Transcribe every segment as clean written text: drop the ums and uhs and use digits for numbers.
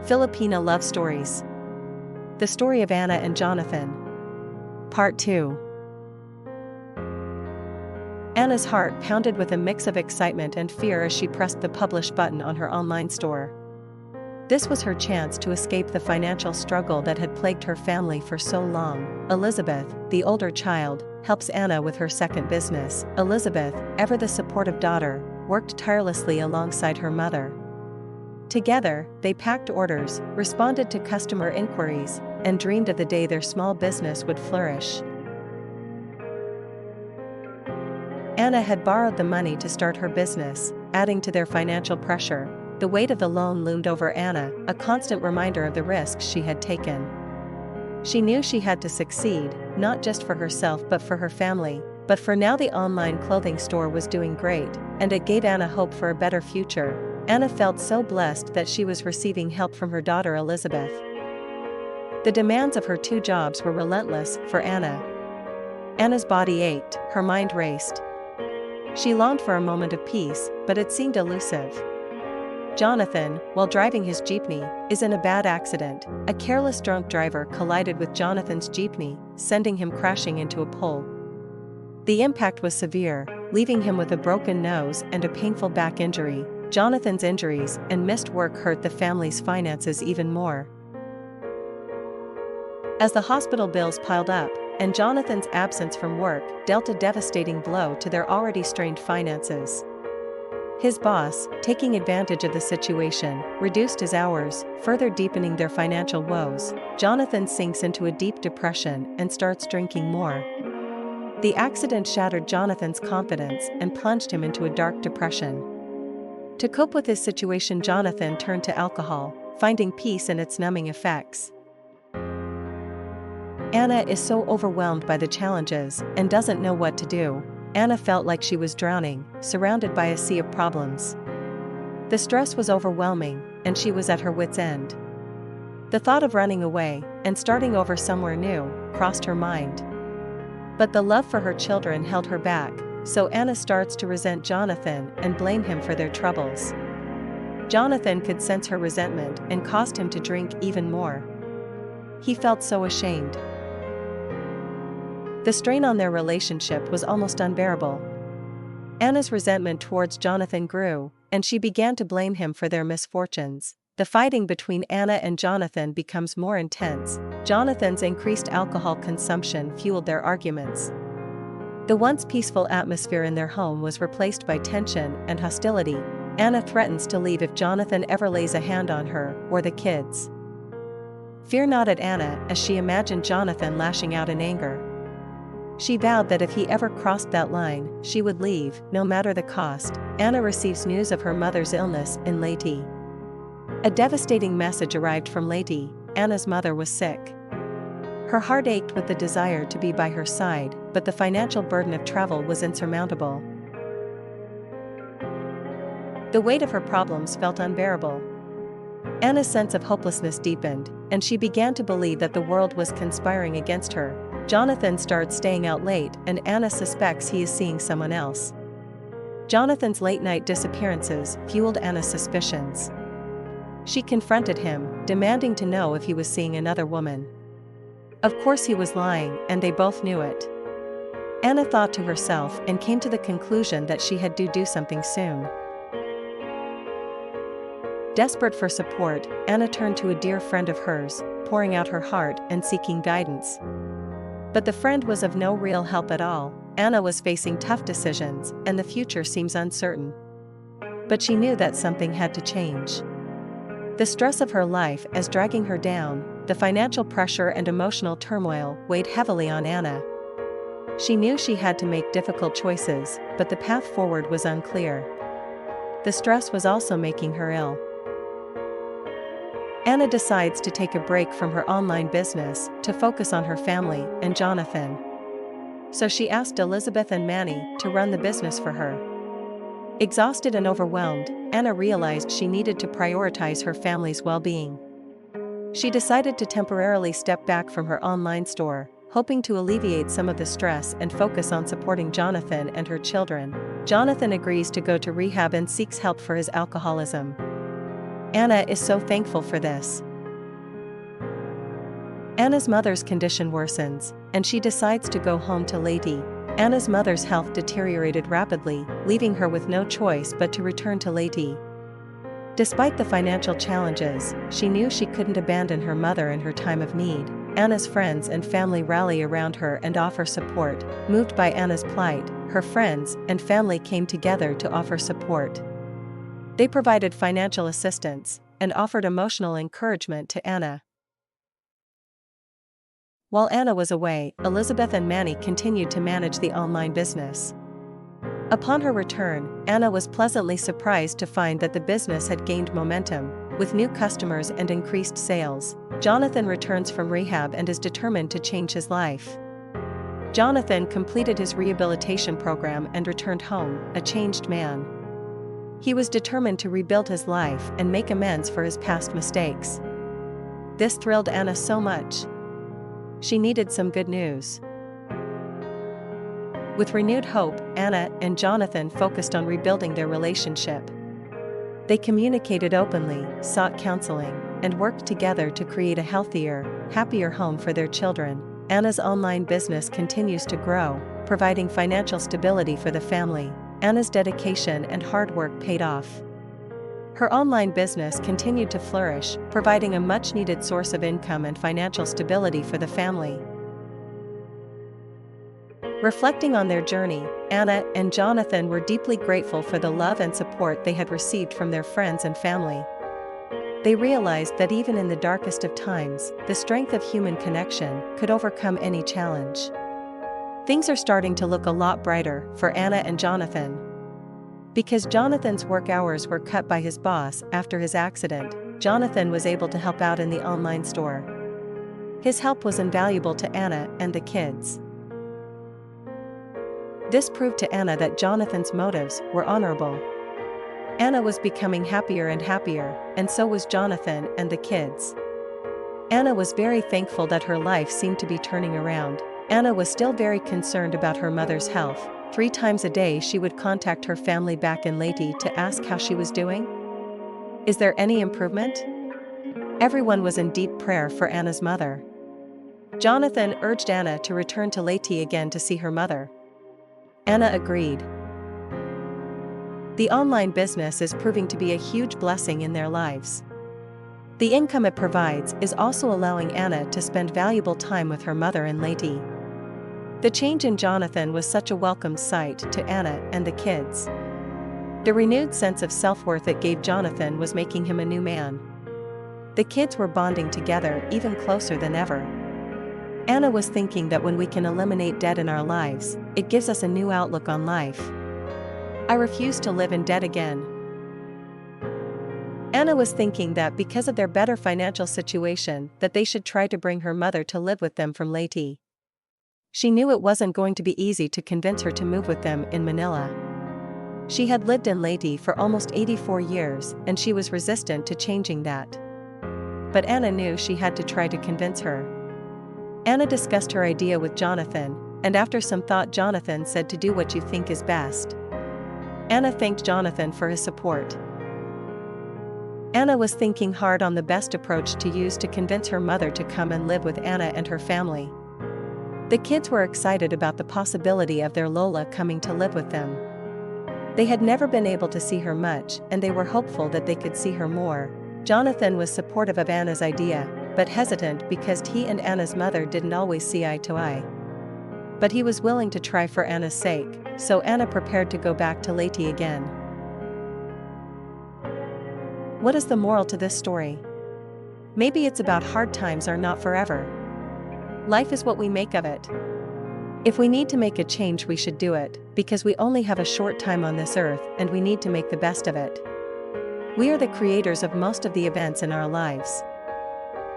Filipino Love Stories. The Story of Anna and Johnathan. Part 2. Anna's heart pounded with a mix of excitement and fear as she pressed the publish button on her online store. This was her chance to escape the financial struggle that had plagued her family for so long. Elizabeth, the older child, helps Anna with her second business. Elizabeth, ever the supportive daughter, worked tirelessly alongside her mother. Together, they packed orders, responded to customer inquiries, and dreamed of the day their small business would flourish. Anna had borrowed the money to start her business, adding to their financial pressure. The weight of the loan loomed over Anna, a constant reminder of the risks she had taken. She knew she had to succeed, not just for herself but for her family. But for now the online clothing store was doing great, and it gave Anna hope for a better future. Anna felt so blessed that she was receiving help from her daughter Elizabeth. The demands of her two jobs were relentless for Anna. Anna's body ached, her mind raced. She longed for a moment of peace, but it seemed elusive. Johnathan, while driving his jeepney, is in a bad accident. A careless drunk driver collided with Johnathan's jeepney, sending him crashing into a pole. The impact was severe, leaving him with a broken nose and a painful back injury. Johnathan's injuries and missed work hurt the family's finances even more. As the hospital bills piled up, and Johnathan's absence from work dealt a devastating blow to their already strained finances. His boss, taking advantage of the situation, reduced his hours, further deepening their financial woes. Johnathan sinks into a deep depression and starts drinking more. The accident shattered Johnathan's confidence and plunged him into a dark depression. To cope with his situation, Johnathan turned to alcohol, finding peace in its numbing effects. Anna is so overwhelmed by the challenges and doesn't know what to do. Anna felt like she was drowning, surrounded by a sea of problems. The stress was overwhelming, and she was at her wit's end. The thought of running away and starting over somewhere new crossed her mind. But the love for her children held her back, so Anna starts to resent Johnathan and blame him for their troubles. Johnathan could sense her resentment and caused him to drink even more. He felt so ashamed. The strain on their relationship was almost unbearable. Anna's resentment towards Johnathan grew, and she began to blame him for their misfortunes. The fighting between Anna and Johnathan becomes more intense. Johnathan's increased alcohol consumption fueled their arguments. The once peaceful atmosphere in their home was replaced by tension and hostility. Anna threatens to leave if Johnathan ever lays a hand on her or the kids. Fear gnawed Anna as she imagined Johnathan lashing out in anger. She vowed that if he ever crossed that line, she would leave, no matter the cost. Anna receives news of her mother's illness in Leyte. A devastating message arrived from Leyte. Anna's mother was sick. Her heart ached with the desire to be by her side, but the financial burden of travel was insurmountable. The weight of her problems felt unbearable. Anna's sense of hopelessness deepened, and she began to believe that the world was conspiring against her. Johnathan starts staying out late, and Anna suspects he is seeing someone else. Johnathan's late-night disappearances fueled Anna's suspicions. She confronted him, demanding to know if he was seeing another woman. Of course he was lying, and they both knew it. Anna thought to herself and came to the conclusion that she had to do something soon. Desperate for support, Anna turned to a dear friend of hers, pouring out her heart and seeking guidance. But the friend was of no real help at all. Anna was facing tough decisions, and the future seems uncertain. But she knew that something had to change. The stress of her life is dragging her down. The financial pressure and emotional turmoil weighed heavily on Anna. She knew she had to make difficult choices, but the path forward was unclear. The stress was also making her ill. Anna decides to take a break from her online business to focus on her family and Johnathan. So she asked Elizabeth and Manny to run the business for her. Exhausted and overwhelmed, Anna realized she needed to prioritize her family's well-being. She decided to temporarily step back from her online store, hoping to alleviate some of the stress and focus on supporting Johnathan and her children. Johnathan agrees to go to rehab and seeks help for his alcoholism. Anna is so thankful for this. Anna's mother's condition worsens, and she decides to go home to Lady. Anna's mother's health deteriorated rapidly, leaving her with no choice but to return to Lady. Despite the financial challenges, she knew she couldn't abandon her mother in her time of need. Anna's friends and family rally around her and offer support. Moved by Anna's plight, her friends and family came together to offer support. They provided financial assistance and offered emotional encouragement to Anna. While Anna was away, Elizabeth and Manny continued to manage the online business. Upon her return, Anna was pleasantly surprised to find that the business had gained momentum, with new customers and increased sales. Johnathan returns from rehab and is determined to change his life. Johnathan completed his rehabilitation program and returned home, a changed man. He was determined to rebuild his life and make amends for his past mistakes. This thrilled Anna so much. She needed some good news. With renewed hope, Anna and Johnathan focused on rebuilding their relationship. They communicated openly, sought counseling, and worked together to create a healthier, happier home for their children. Anna's online business continues to grow, providing financial stability for the family. Anna's dedication and hard work paid off. Her online business continued to flourish, providing a much-needed source of income and financial stability for the family. Reflecting on their journey, Anna and Johnathan were deeply grateful for the love and support they had received from their friends and family. They realized that even in the darkest of times, the strength of human connection could overcome any challenge. Things are starting to look a lot brighter for Anna and Johnathan. Because Johnathan's work hours were cut by his boss after his accident, Johnathan was able to help out in the online store. His help was invaluable to Anna and the kids. This proved to Anna that Johnathan's motives were honorable. Anna was becoming happier and happier, and so was Johnathan and the kids. Anna was very thankful that her life seemed to be turning around. Anna was still very concerned about her mother's health. 3 times a day she would contact her family back in Leyte to ask how she was doing. Is there any improvement? Everyone was in deep prayer for Anna's mother. Johnathan urged Anna to return to Leyte again to see her mother. Anna agreed. The online business is proving to be a huge blessing in their lives. The income it provides is also allowing Anna to spend valuable time with her mother in Leyte. The change in Johnathan was such a welcome sight to Anna and the kids. The renewed sense of self-worth it gave Johnathan was making him a new man. The kids were bonding together even closer than ever. Anna was thinking that when we can eliminate debt in our lives, it gives us a new outlook on life. I refuse to live in debt again. Anna was thinking that because of their better financial situation, that they should try to bring her mother to live with them from Leyte. She knew it wasn't going to be easy to convince her to move with them in Manila. She had lived in Leyte for almost 84 years, and she was resistant to changing that. But Anna knew she had to try to convince her. Anna discussed her idea with Johnathan, and after some thought Johnathan said to do what you think is best. Anna thanked Johnathan for his support. Anna was thinking hard on the best approach to use to convince her mother to come and live with Anna and her family. The kids were excited about the possibility of their Lola coming to live with them. They had never been able to see her much, and they were hopeful that they could see her more. Johnathan was supportive of Anna's idea, but hesitant because he and Anna's mother didn't always see eye to eye. But he was willing to try for Anna's sake, so Anna prepared to go back to Leyte again. What is the moral to this story? Maybe it's about hard times are not forever. Life is what we make of it. If we need to make a change, we should do it, because we only have a short time on this earth and we need to make the best of it. We are the creators of most of the events in our lives.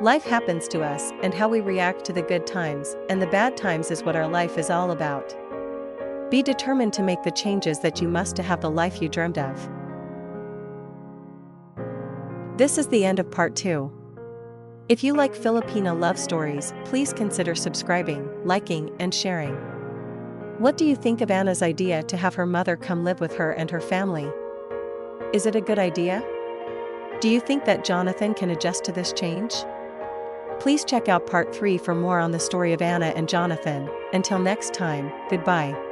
Life happens to us, and how we react to the good times and the bad times is what our life is all about. Be determined to make the changes that you must to have the life you dreamed of. This is the end of part 2. If you like Filipino love stories, please consider subscribing, liking, and sharing. What do you think of Anna's idea to have her mother come live with her and her family? Is it a good idea? Do you think that Johnathan can adjust to this change? Please check out part 3 for more on the story of Anna and Johnathan. Until next time, goodbye.